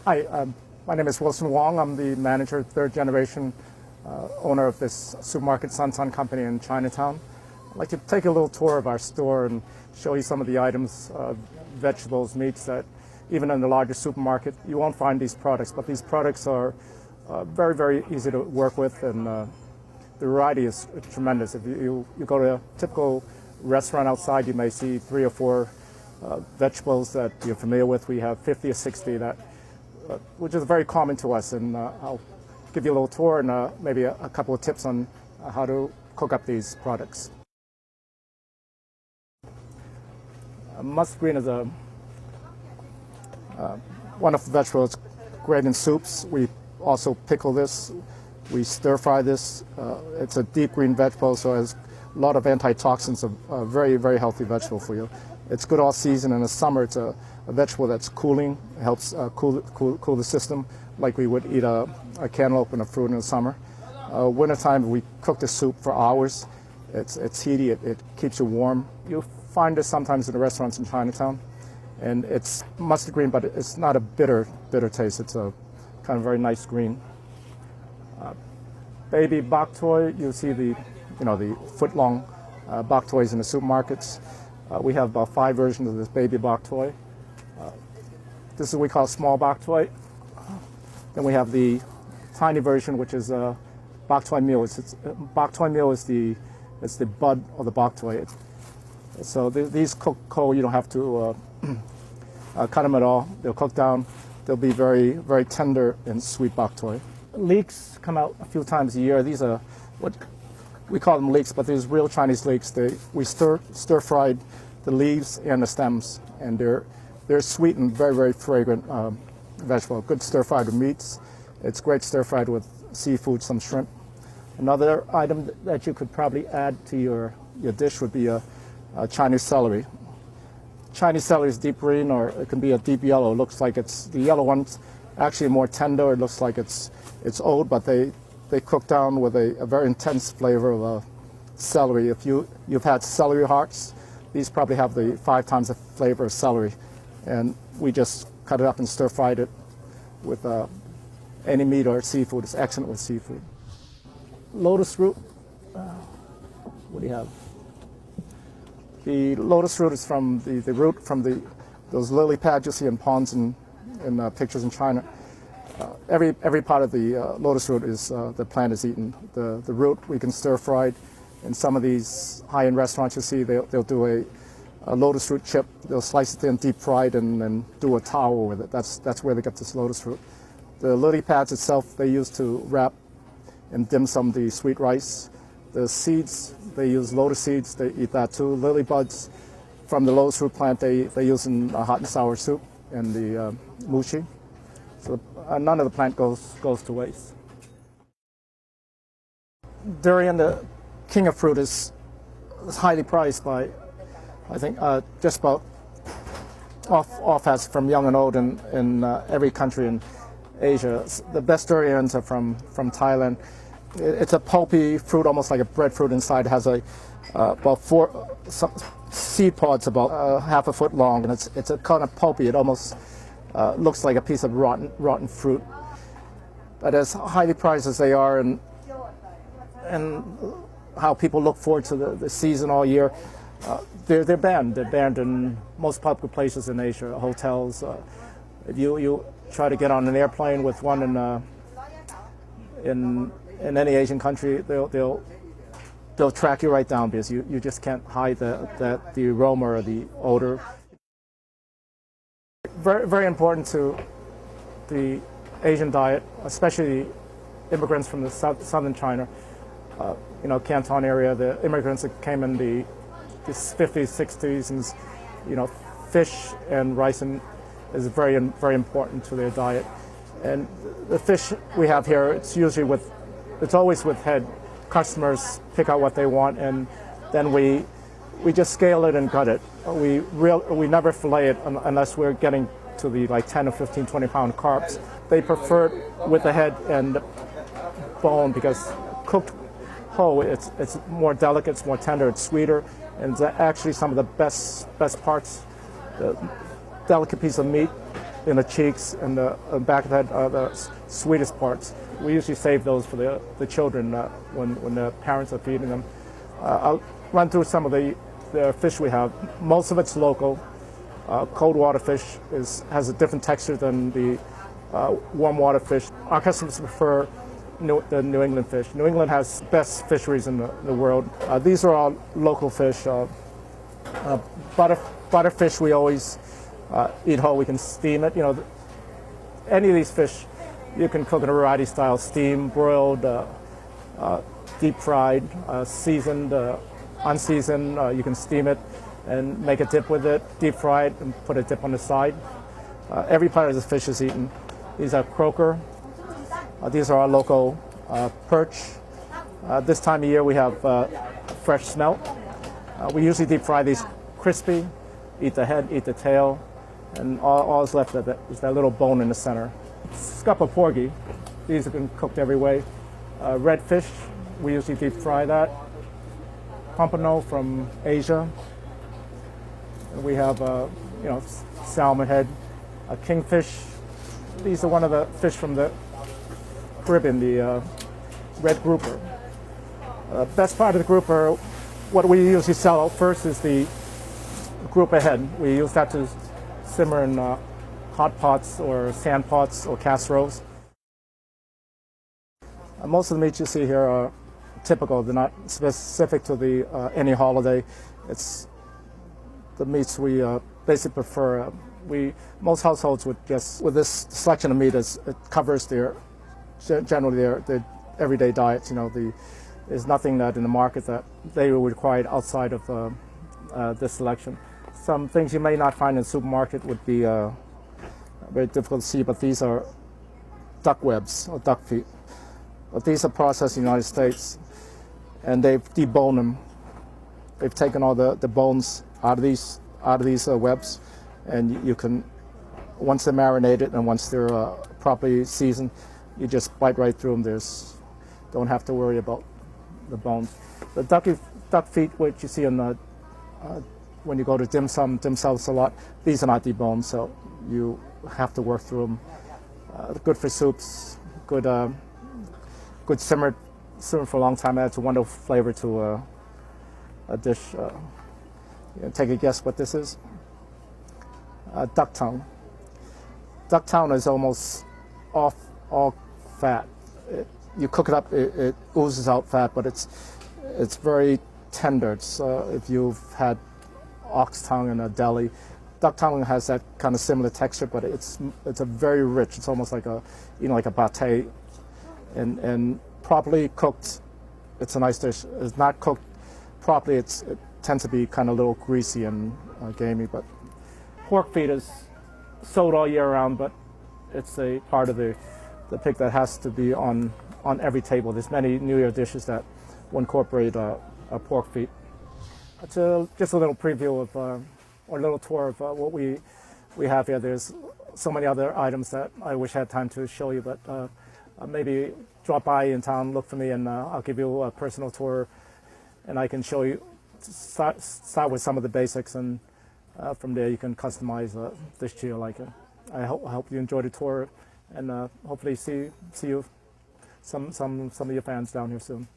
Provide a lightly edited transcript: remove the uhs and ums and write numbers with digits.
Hi, my name is Wilson Wong. I'm the manager, third generation owner of this supermarket, Sun Company in Chinatown. I'd like to take a little tour of our store and show you some of the items, vegetables, meats that even in the larger supermarket you won't find these products, but these products are very, very easy to work with, and the variety is tremendous. If you go to a typical restaurant outside, you may see 3 or 4 vegetables that you're familiar with. We have 50 or 60 that which is very common to us, and I'll give you a little tour and maybe a couple of tips on how to cook up these products. Mustard green is a wonderful vegetable. It's great in soups. We also pickle this. We stir fry this. It's a deep green vegetable, so it has a lot of antitoxins. A very, very healthy vegetable for you. It's good all season. In the summer, it's a vegetable that's cooling. It helps cool the system, like we would eat a cantaloupe and a fruit in the summer. Wintertime, we cook the soup for hours. It's heaty. It keeps you warm. You'll find this sometimes in the restaurants in Chinatown, and it's mustard green, but it's not a bitter taste. It's a kind of very nice green. Baby bok choy. You see the foot-long bok choys in the supermarkets. We have about 5 versions of this baby bok choy. This is what we call small bok choy. Then we have the tiny version, which is bok choy meal. Bok choy meal is the bud of the bok choy. So these cook cold. You don't have to cut them at all. They'll cook down. They'll be very, very tender and sweet bok choy. Leeks come out a few times a year. These are what we call them leeks, but there's real Chinese leeks. We stir-fried the leaves and the stems, and they're sweet and very, very fragrant vegetable. Good stir-fried with meats. It's great stir-fried with seafood, some shrimp. Another item that you could probably add to your dish would be a Chinese celery. Chinese celery is deep green, or it can be a deep yellow. It looks like the yellow one's actually more tender. It looks like it's old, but they cook down with a very intense flavor of celery. If you've had celery hearts, these probably have the 5 times the flavor of celery. And we just cut it up and stir-fried it with any meat or seafood. It's excellent with seafood. Lotus root. What do you have? The lotus root is from the root from those lily pads you see in ponds and in pictures in China. Every part of the lotus root is the plant is eaten. The root we can stir fried. In some of these high-end restaurants you see, they'll do a lotus root chip. They'll slice it in deep fried and do a towel with it. That's where they get this lotus root. The lily pads itself they use to wrap and dim sum the sweet rice. The seeds, they use lotus seeds. They eat that too. Lily buds from the lotus root plant they use in hot and sour soup and the mushi. So none of the plant goes to waste. Durian, the king of fruit, is highly prized by, I think, just about off has from young and old in every country in Asia. The best durians are from Thailand. It's a pulpy fruit, almost like a breadfruit inside. It has about 4 seed pods about half a foot long, and it's a kind of pulpy. It almost looks like a piece of rotten fruit. But as highly prized as they are, and how people look forward to the season all year, they're banned. They're banned in most public places in Asia, hotels. If you try to get on an airplane with one in any Asian country, they'll track you right down, because you just can't hide the aroma or the odor. Very, very important to the Asian diet, especially immigrants from the southern China, Canton area. The immigrants that came in the 50s, 60s, and fish and rice is very, very important to their diet. And the fish we have here, it's always with head. Customers pick out what they want, and then we just scale it and gut it. We never fillet it unless we're getting to the 10 or 15, 20 pound carps. They prefer it with the head and bone, because cooked whole, it's more delicate, it's more tender, it's sweeter, and it's actually some of the best parts. The delicate piece of meat in the cheeks and the back of the head are the sweetest parts. We usually save those for the children when the parents are feeding them. I'll run through some of the fish we have. Most of it's local. Cold water fish has a different texture than the warm water fish. Our customers prefer the New England fish. New England has best fisheries in the world. These are all local fish. Butterfish we always eat whole. We can steam it. Any of these fish you can cook in a variety of styles: steamed, broiled, deep fried, seasoned, unseasoned. You can steam it and make a dip with it, deep fry it, and put a dip on the side. Every part of the fish is eaten. These are croaker. These are our local perch. This time of year we have fresh smelt. We usually deep fry these crispy, eat the head, eat the tail, and all is left of it is that little bone in the center. Scupper porgy, these have been cooked every way. Redfish, we usually deep fry that. Pompano from Asia. We have salmon head, kingfish. These are one of the fish from the Caribbean, the red grouper. Best part of the grouper, what we usually sell out first is the grouper head. We use that to simmer in hot pots or sand pots or casseroles. Most of the meats you see here are typical. They're not specific to any holiday. It's the meats we basically prefer. Most households with this selection of meat, it covers generally their everyday diets. There's nothing that in the market that they will require outside of this selection. Some things you may not find in the supermarket would be very difficult to see, but these are duck webs or duck feet. But these are processed in the United States, and they've deboned them. They've taken all the bones out of these webs, and you can, once they're marinated and once they're properly seasoned, you just bite right through them. Don't have to worry about the bones. The duck feet, which you see when you go to dim sum a lot, these are not deboned, so you have to work through them. Good for soups, good simmered for a long time. Adds a wonderful flavor to a dish. Take a guess what this is. Duck tongue. Duck tongue is almost all fat. You cook it up, it oozes out fat, but it's very tender. If you've had ox tongue in a deli, duck tongue has that kind of similar texture, but it's a very rich. It's almost like a pate, and properly cooked, it's a nice dish. It's not cooked properly, it tends to be kind of a little greasy and gamey. But pork feet is sold all year round, but it's a part of the pig that has to be on every table. There's many New Year dishes that will incorporate pork feet. It's just a little preview of, or a little tour of what we have here. There's so many other items that I wish I had time to show you, but maybe drop by in town, look for me, and I'll give you a personal tour, and I can show you, start with some of the basics, and from there you can customize this to your liking. I hope you enjoyed the tour, and hopefully see you, some of your fans down here soon.